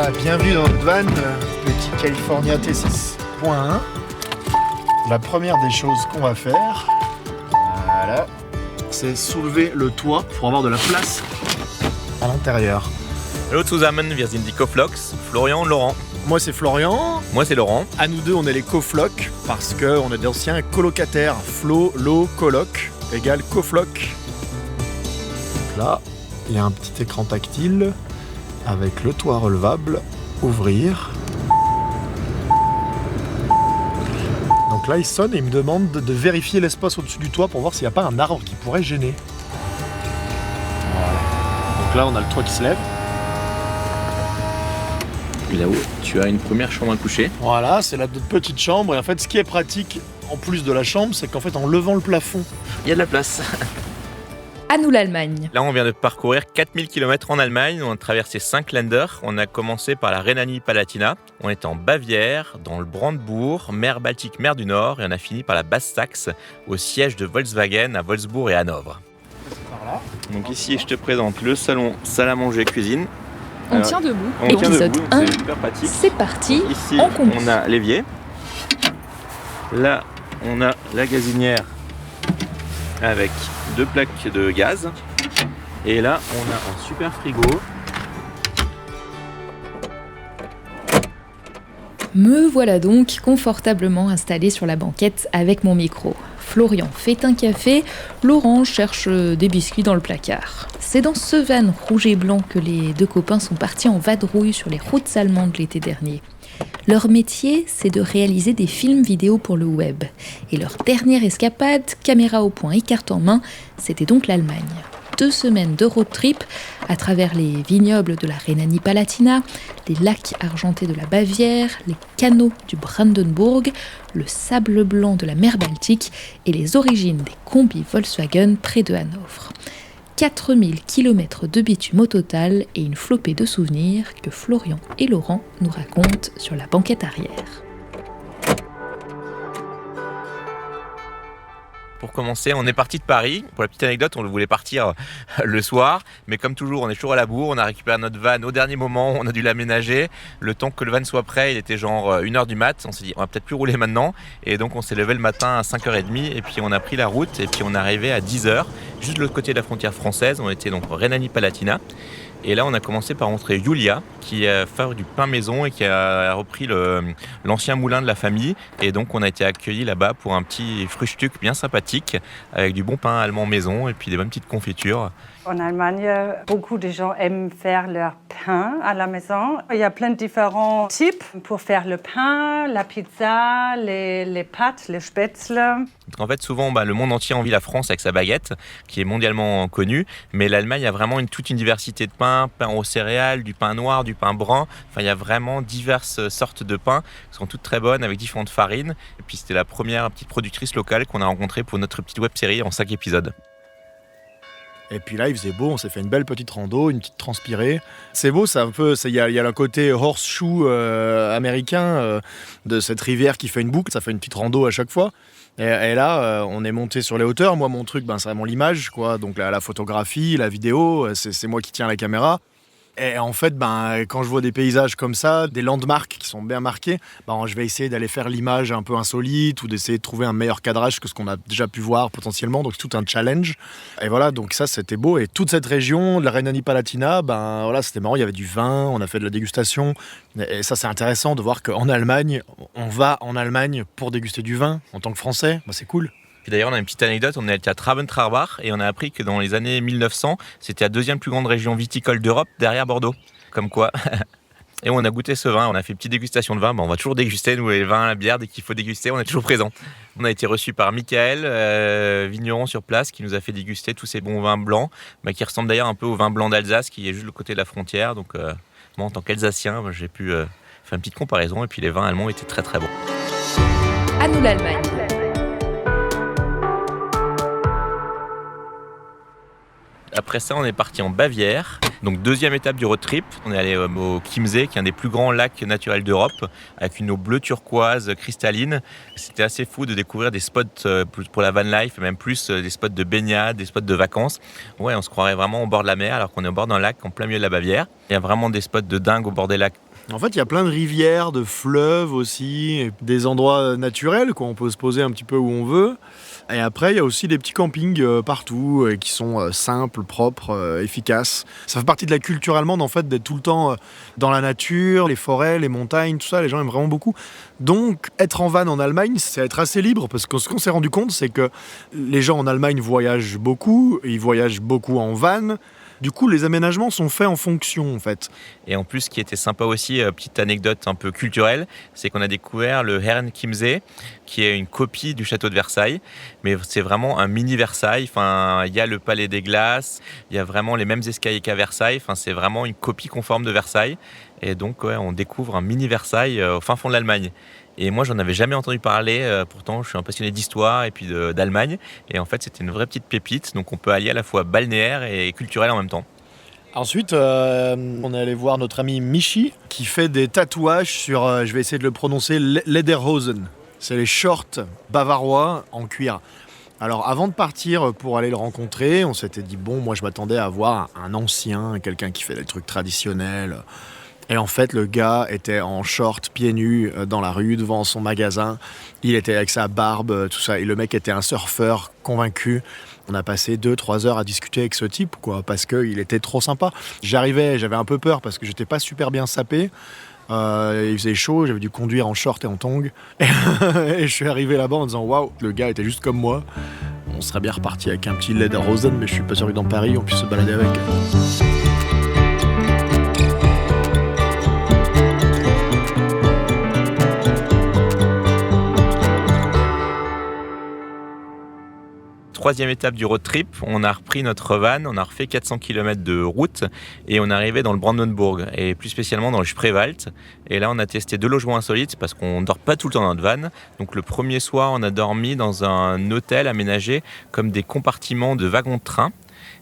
Voilà, bienvenue dans notre van, petit California T6.1. La première des choses qu'on va faire, voilà, c'est soulever le toit pour avoir de la place à l'intérieur. Hallo zusammen, wir sind die Coflox, Florian und Laurent. Moi c'est Florian. Moi c'est Laurent. À nous deux on est les coflocs parce qu'on est d'anciens colocataires. Flo, lo, coloc égale cofloc. Donc là, il y a un petit écran tactile avec le toit relevable. Ouvrir. Donc là il sonne et il me demande de vérifier l'espace au-dessus du toit pour voir s'il n'y a pas un arbre qui pourrait gêner. Voilà. Donc là on a le toit qui se lève. Et là-haut, tu as une première chambre à coucher. Voilà, c'est la petite chambre. Et en fait, ce qui est pratique, en plus de la chambre, c'est qu'en fait, en levant le plafond, il y a de la place. À nous l'Allemagne. Là, on vient de parcourir 4000 km en Allemagne. On a traversé 5 Länder. On a commencé par la Rhénanie-Palatinat. On est en Bavière, dans le Brandebourg, mer Baltique, mer du Nord. Et on a fini par la Basse-Saxe, au siège de Volkswagen à Wolfsburg et Hanovre. par là. Donc ici, je te présente le salon salle à manger cuisine. On tient debout. On tient Épisode debout, 1, c'est super pratique. c'est parti, Ici, on conduit. on a l'évier. Là, on a la gazinière avec 2 plaques de gaz. Et là, on a un super frigo. Me voilà donc confortablement installé sur la banquette avec mon micro. Florian fait un café, Laurent cherche des biscuits dans le placard. C'est dans ce van rouge et blanc que les deux copains sont partis en vadrouille sur les routes allemandes l'été dernier. Leur métier, c'est de réaliser des films vidéo pour le web. Et leur dernière escapade, caméra au point et carte en main, c'était donc l'Allemagne. 2 semaines de road trip à travers les vignobles de la Rhénanie-Palatinat, les lacs argentés de la Bavière, les canaux du Brandenburg, le sable blanc de la mer Baltique et les origines des combis Volkswagen près de Hanovre. 4000 km de bitume au total et une flopée de souvenirs que Florian et Laurent nous racontent sur la banquette arrière. Pour commencer, on est parti de Paris. Pour la petite anecdote, on voulait partir le soir, mais comme toujours, on est toujours à la bourre. On a récupéré notre van au dernier moment, on a dû l'aménager. Le temps que le van soit prêt, il était genre 1h du mat. On s'est dit, on va peut-être plus rouler maintenant. Et donc, on s'est levé le matin à 5h30 et puis on a pris la route et puis on est arrivé à 10h, juste de l'autre côté de la frontière française. On était donc en Rhénanie-Palatinat. Et là, on a commencé par rencontrer Julia, qui fait du pain maison et qui a repris l'ancien moulin de la famille. Et donc, on a été accueillis là-bas pour un petit Frühstück bien sympathique, avec du bon pain allemand maison et puis des bonnes petites confitures. En Allemagne, beaucoup de gens aiment faire leur pain à la maison. Il y a plein de différents types pour faire le pain, la pizza, les pâtes, les spätzle. En fait, souvent, le monde entier envie la France avec sa baguette, qui est mondialement connue. Mais l'Allemagne a vraiment toute une diversité de pain, pain aux céréales, du pain noir, du pain brun. Enfin, il y a vraiment diverses sortes de pains qui sont toutes très bonnes avec différentes farines. Et puis, c'était la première petite productrice locale qu'on a rencontrée pour notre petite web-série en 5 épisodes. Et puis là, il faisait beau, on s'est fait une belle petite rando, une petite transpirée. C'est beau, c'est un peu, il y a le côté horseshoe américain de cette rivière qui fait une boucle, ça fait une petite rando à chaque fois. Et là, on est monté sur les hauteurs. Moi, mon truc, c'est vraiment l'image, quoi. Donc la photographie, la vidéo, c'est moi qui tiens la caméra. Et en fait, quand je vois des paysages comme ça, des landmarks qui sont bien marqués, je vais essayer d'aller faire l'image un peu insolite ou d'essayer de trouver un meilleur cadrage que ce qu'on a déjà pu voir potentiellement. Donc c'est tout un challenge. Et voilà, donc ça c'était beau. Et toute cette région de la Rhénanie-Palatinat, c'était marrant. Il y avait du vin, on a fait de la dégustation. Et ça c'est intéressant de voir qu'en Allemagne, on va en Allemagne pour déguster du vin en tant que Français. C'est cool. Et d'ailleurs, on a une petite anecdote, on est allé à Traben-Trarbach et on a appris que dans les années 1900, c'était la 2e plus grande région viticole d'Europe derrière Bordeaux. Comme quoi. Et on a goûté ce vin, on a fait une petite dégustation de vin. On va toujours déguster, nous, les vins, la bière, dès qu'il faut déguster, on est toujours présent. On a été reçus par Michael, vigneron sur place, qui nous a fait déguster tous ces bons vins blancs, qui ressemblent d'ailleurs un peu au vin blanc d'Alsace, qui est juste le côté de la frontière. Donc, moi, en tant qu'Alsacien, j'ai pu faire une petite comparaison. Et puis, les vins allemands étaient très, très bons. À nous l'Allemagne. Après ça, on est parti en Bavière. Donc, 2e étape du road trip. On est allé au Chiemsee, qui est un des plus grands lacs naturels d'Europe, avec une eau bleu turquoise cristalline. C'était assez fou de découvrir des spots pour la van life, et même plus des spots de baignade, des spots de vacances. Ouais, on se croirait vraiment au bord de la mer, alors qu'on est au bord d'un lac en plein milieu de la Bavière. Il y a vraiment des spots de dingue au bord des lacs. En fait, il y a plein de rivières, de fleuves aussi, et des endroits naturels, quoi. On peut se poser un petit peu où on veut. Et après, il y a aussi des petits campings partout qui sont simples, propres, efficaces. Ça fait partie de la culture allemande, en fait, d'être tout le temps dans la nature, les forêts, les montagnes, tout ça. Les gens aiment vraiment beaucoup. Donc, être en van en Allemagne, c'est être assez libre, parce que ce qu'on s'est rendu compte, c'est que les gens en Allemagne voyagent beaucoup, ils voyagent beaucoup en van. Du coup, les aménagements sont faits en fonction, en fait. Et en plus, ce qui était sympa aussi, petite anecdote un peu culturelle, c'est qu'on a découvert le Herrenchiemsee, qui est une copie du château de Versailles, mais c'est vraiment un mini Versailles. Enfin, il y a le palais des glaces, il y a vraiment les mêmes escaliers qu'à Versailles. Enfin, c'est vraiment une copie conforme de Versailles. Et donc, on découvre un mini Versailles au fin fond de l'Allemagne. Et moi, j'en avais jamais entendu parler. Pourtant, je suis un passionné d'histoire et puis d'Allemagne. Et en fait, c'était une vraie petite pépite. Donc, on peut allier à la fois balnéaire et culturel en même temps. Ensuite, on est allé voir notre ami Michi, qui fait des tatouages sur, je vais essayer de le prononcer, Lederhosen. C'est les shorts bavarois en cuir. Alors, avant de partir pour aller le rencontrer, on s'était dit, bon, moi, je m'attendais à voir un ancien, quelqu'un qui fait des trucs traditionnels. Et en fait, le gars était en short, pieds nus, dans la rue, devant son magasin. Il était avec sa barbe, tout ça. Et le mec était un surfeur convaincu. On a passé 2-3 heures à discuter avec ce type, quoi, parce qu'il était trop sympa. J'avais un peu peur parce que j'étais pas super bien sapé. Il faisait chaud, j'avais dû conduire en short et en tongs. Et je suis arrivé là-bas en disant, waouh, le gars était juste comme moi. On serait bien reparti avec un petit Lederhosen, mais je suis pas sûr que dans Paris, on puisse se balader avec. Troisième étape du road trip, on a repris notre van, on a refait 400 km de route et on est arrivé dans le Brandenburg et plus spécialement dans le Spreewald. Et là, on a testé 2 logements insolites parce qu'on ne dort pas tout le temps dans notre van. Donc le premier soir, on a dormi dans un hôtel aménagé comme des compartiments de wagons de train.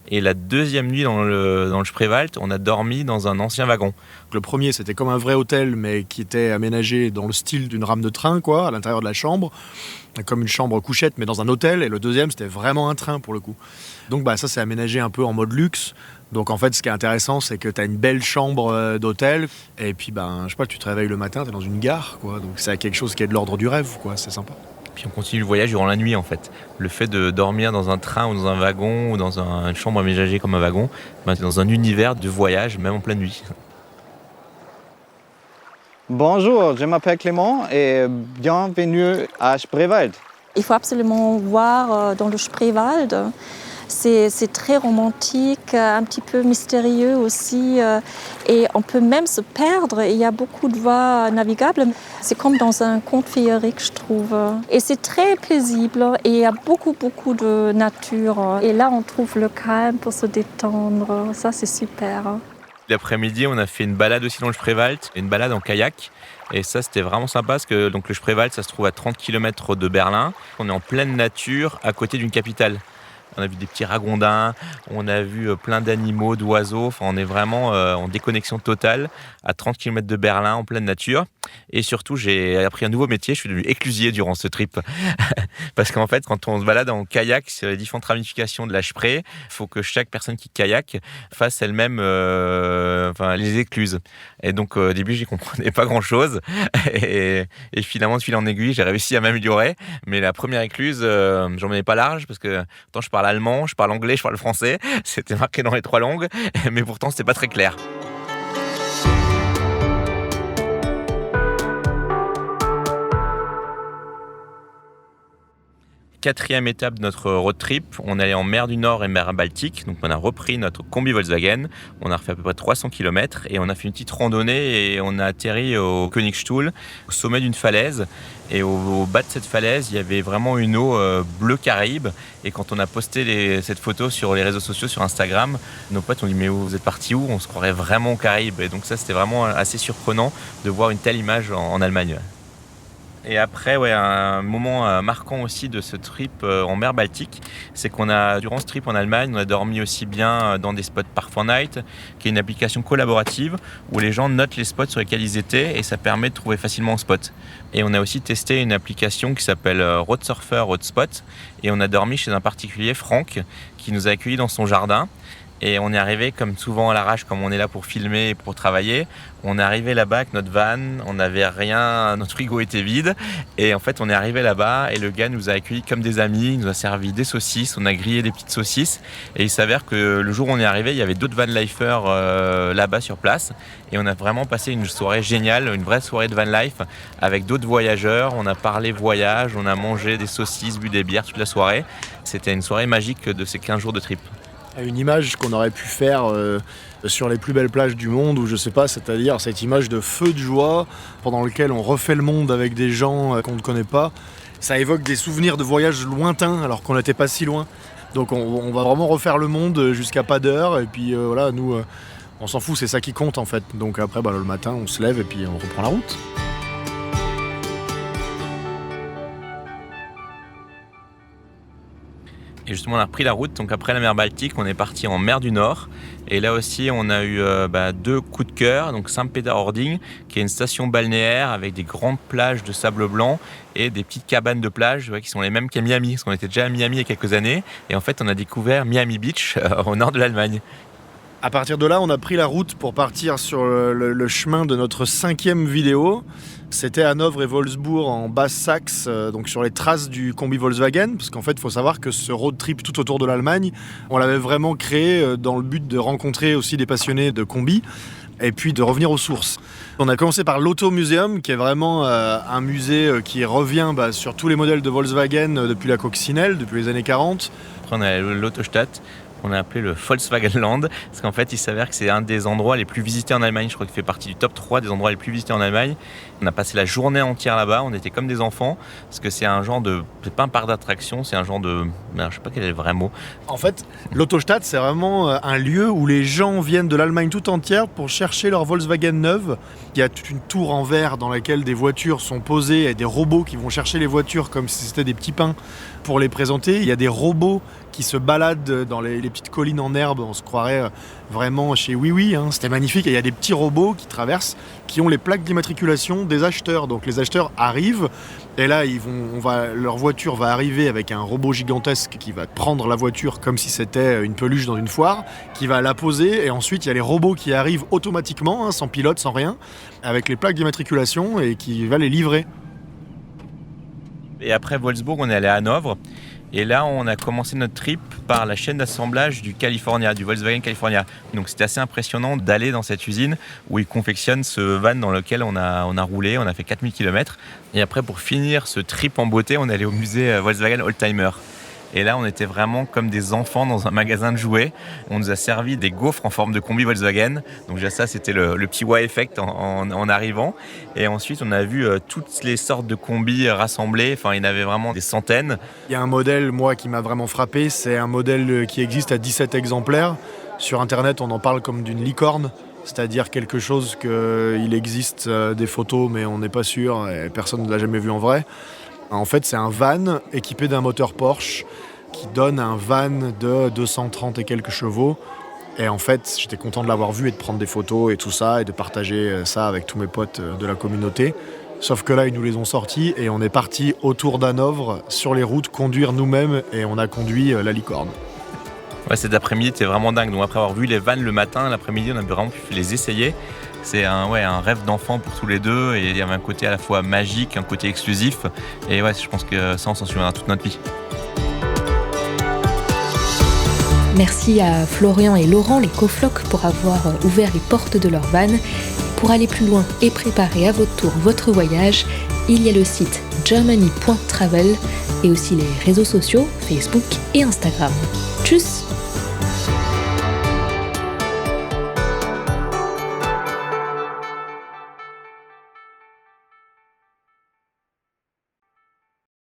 Et la deuxième nuit dans le Spreewald, on a dormi dans un ancien wagon. Le premier, c'était comme un vrai hôtel, mais qui était aménagé dans le style d'une rame de train, quoi, à l'intérieur de la chambre. Comme une chambre couchette, mais dans un hôtel. Et le deuxième, c'était vraiment un train, pour le coup. Donc ça, c'est aménagé un peu en mode luxe. Donc en fait, ce qui est intéressant, c'est que tu as une belle chambre d'hôtel. Et puis, je sais pas, tu te réveilles le matin, tu es dans une gare, quoi. Donc c'est quelque chose qui est de l'ordre du rêve, quoi. C'est sympa. Puis on continue le voyage durant la nuit en fait. Le fait de dormir dans un train ou dans un wagon ou dans une chambre aménagée comme un wagon, c'est dans un univers de voyage, même en pleine nuit. Bonjour, je m'appelle Clément et bienvenue à Spreewald. Il faut absolument voir dans le Spreewald. C'est très romantique, un petit peu mystérieux aussi. Et on peut même se perdre. Il y a beaucoup de voies navigables. C'est comme dans un conte féerique, je trouve. Et c'est très paisible. Et il y a beaucoup de nature. Et là, on trouve le calme pour se détendre. Ça, c'est super. L'après-midi, on a fait une balade aussi dans le Spreewald, une balade en kayak. Et ça, c'était vraiment sympa parce que donc, le Spreewald, ça se trouve à 30 km de Berlin. On est en pleine nature, à côté d'une capitale. On a vu des petits ragondins, on a vu plein d'animaux, d'oiseaux. Enfin, on est vraiment en déconnexion totale à 30 km de Berlin, en pleine nature. Et surtout, j'ai appris un nouveau métier. Je suis devenu éclusier durant ce trip. Parce qu'en fait, quand on se balade en kayak sur les différentes ramifications de la Spree, il faut que chaque personne qui kayak fasse elle-même les écluses. Et donc, au début, j'y comprenais pas grand-chose. Et finalement, de fil en aiguille, j'ai réussi à m'améliorer. Mais la première écluse, j'en menais pas large parce que tant je parle allemand, je parle anglais, je parle français. C'était marqué dans les 3 langues. Mais pourtant, c'était pas très clair. Quatrième étape de notre road trip, on est allé en mer du Nord et mer Baltique, donc on a repris notre combi Volkswagen, on a refait à peu près 300 km et on a fait une petite randonnée et on a atterri au Königstuhl, au sommet d'une falaise. Et au bas de cette falaise, il y avait vraiment une eau bleu Caraïbe. Et quand on a posté cette photo sur les réseaux sociaux, sur Instagram, nos potes ont dit « mais vous êtes partis où ?» On se croirait vraiment au Caraïbe. Et donc ça, c'était vraiment assez surprenant de voir une telle image en Allemagne. Et après, un moment marquant aussi de ce trip en mer Baltique, c'est durant ce trip en Allemagne, on a dormi aussi bien dans des spots Park4Night, qui est une application collaborative où les gens notent les spots sur lesquels ils étaient et ça permet de trouver facilement un spot. Et on a aussi testé une application qui s'appelle Road Surfer Hotspot et on a dormi chez un particulier, Franck, qui nous a accueillis dans son jardin. Et on est arrivé comme souvent à l'arrache, comme on est là pour filmer et pour travailler. On est arrivé là-bas avec notre van, on n'avait rien, notre frigo était vide. Et en fait, on est arrivé là-bas et le gars nous a accueillis comme des amis. Il nous a servi des saucisses, on a grillé des petites saucisses. Et il s'avère que le jour où on est arrivé, il y avait d'autres van lifers là-bas sur place. Et on a vraiment passé une soirée géniale, une vraie soirée de van life avec d'autres voyageurs. On a parlé voyage, on a mangé des saucisses, bu des bières toute la soirée. C'était une soirée magique de ces 15 jours de trip. Une image qu'on aurait pu faire sur les plus belles plages du monde, ou je sais pas, c'est-à-dire cette image de feu de joie pendant lequel on refait le monde avec des gens qu'on ne connaît pas. Ça évoque des souvenirs de voyages lointains alors qu'on n'était pas si loin. Donc on va vraiment refaire le monde jusqu'à pas d'heure et puis voilà, nous on s'en fout, c'est ça qui compte en fait. Donc après le matin on se lève et puis on reprend la route. Et justement, on a repris la route. Donc après la mer Baltique, on est parti en mer du Nord. Et là aussi, on a eu 2 coups de cœur. Donc Saint-Peter-Ording, qui est une station balnéaire avec des grandes plages de sable blanc et des petites cabanes de plage qui sont les mêmes qu'à Miami. Parce qu'on était déjà à Miami il y a quelques années. Et en fait, on a découvert Miami Beach au nord de l'Allemagne. À partir de là, on a pris la route pour partir sur le chemin de notre 5e vidéo. C'était Hanovre et Wolfsburg en Basse-Saxe, donc sur les traces du combi Volkswagen, parce qu'en fait, il faut savoir que ce road trip tout autour de l'Allemagne, on l'avait vraiment créé dans le but de rencontrer aussi des passionnés de combi, et puis de revenir aux sources. On a commencé par l'Auto-Museum, qui est vraiment un musée qui revient sur tous les modèles de Volkswagen depuis la coccinelle, depuis les années 40. Après, on a l'Autostadt. On a appelé le Volkswagenland, parce qu'en fait, il s'avère que c'est un des endroits les plus visités en Allemagne. Je crois qu'il fait partie du top 3 des endroits les plus visités en Allemagne. On a passé la journée entière là-bas, on était comme des enfants, parce que c'est un genre de... C'est pas un parc d'attractions, c'est un genre de... Je sais pas quel est le vrai mot. En fait, l'Autostadt, c'est vraiment un lieu où les gens viennent de l'Allemagne tout entière pour chercher leur Volkswagen neuve. Il y a toute une tour en verre dans laquelle des voitures sont posées et des robots qui vont chercher les voitures comme si c'était des petits pains pour les présenter. Il y a des robots qui se baladent dans les petites collines en herbe. On se croirait vraiment chez Oui, hein. C'était magnifique. Et il y a des petits robots qui traversent, qui ont les plaques d'immatriculation des acheteurs. Donc les acheteurs arrivent et là leur voiture va arriver avec un robot gigantesque qui va prendre la voiture comme si c'était une peluche dans une foire, qui va la poser, et ensuite il y a les robots qui arrivent automatiquement, sans pilote, sans rien, avec les plaques d'immatriculation et qui va les livrer. Et après Wolfsburg, on est allé à Hanovre. Et là, on a commencé notre trip par la chaîne d'assemblage du California, du Volkswagen California. Donc c'était assez impressionnant d'aller dans cette usine où ils confectionnent ce van dans lequel on a roulé, on a fait 4000 km. Et après, pour finir ce trip en beauté, on est allé au musée Volkswagen Oldtimer. Et là, on était vraiment comme des enfants dans un magasin de jouets. On nous a servi des gaufres en forme de combi Volkswagen. Donc déjà ça, c'était le petit wow effect en arrivant. Et ensuite, on a vu toutes les sortes de combis rassemblés. Enfin, il y en avait vraiment des centaines. Il y a un modèle, moi, qui m'a vraiment frappé. C'est un modèle qui existe à 17 exemplaires. Sur Internet, on en parle comme d'une licorne. C'est-à-dire quelque chose qu'il existe des photos, mais on n'est pas sûr et personne ne l'a jamais vu en vrai. En fait, c'est un van équipé d'un moteur Porsche qui donne un van de 230 et quelques chevaux. Et en fait, j'étais content de l'avoir vu et de prendre des photos et tout ça et de partager ça avec tous mes potes de la communauté. Sauf que là, ils nous les ont sortis et on est parti autour d'Hanovre sur les routes conduire nous-mêmes et on a conduit la licorne. Ouais, cet après-midi, c'était vraiment dingue. Donc après avoir vu les vannes le matin, l'après-midi, on a vraiment pu les essayer. C'est un rêve d'enfant pour tous les deux et il y avait un côté à la fois magique, un côté exclusif. Et ouais, je pense que ça, on s'en souviendra toute notre vie. Merci à Florian et Laurent, les coflocs, pour avoir ouvert les portes de leur van. Pour aller plus loin et préparer à votre tour votre voyage, il y a le site germany.travel et aussi les réseaux sociaux Facebook et Instagram. Tchuss!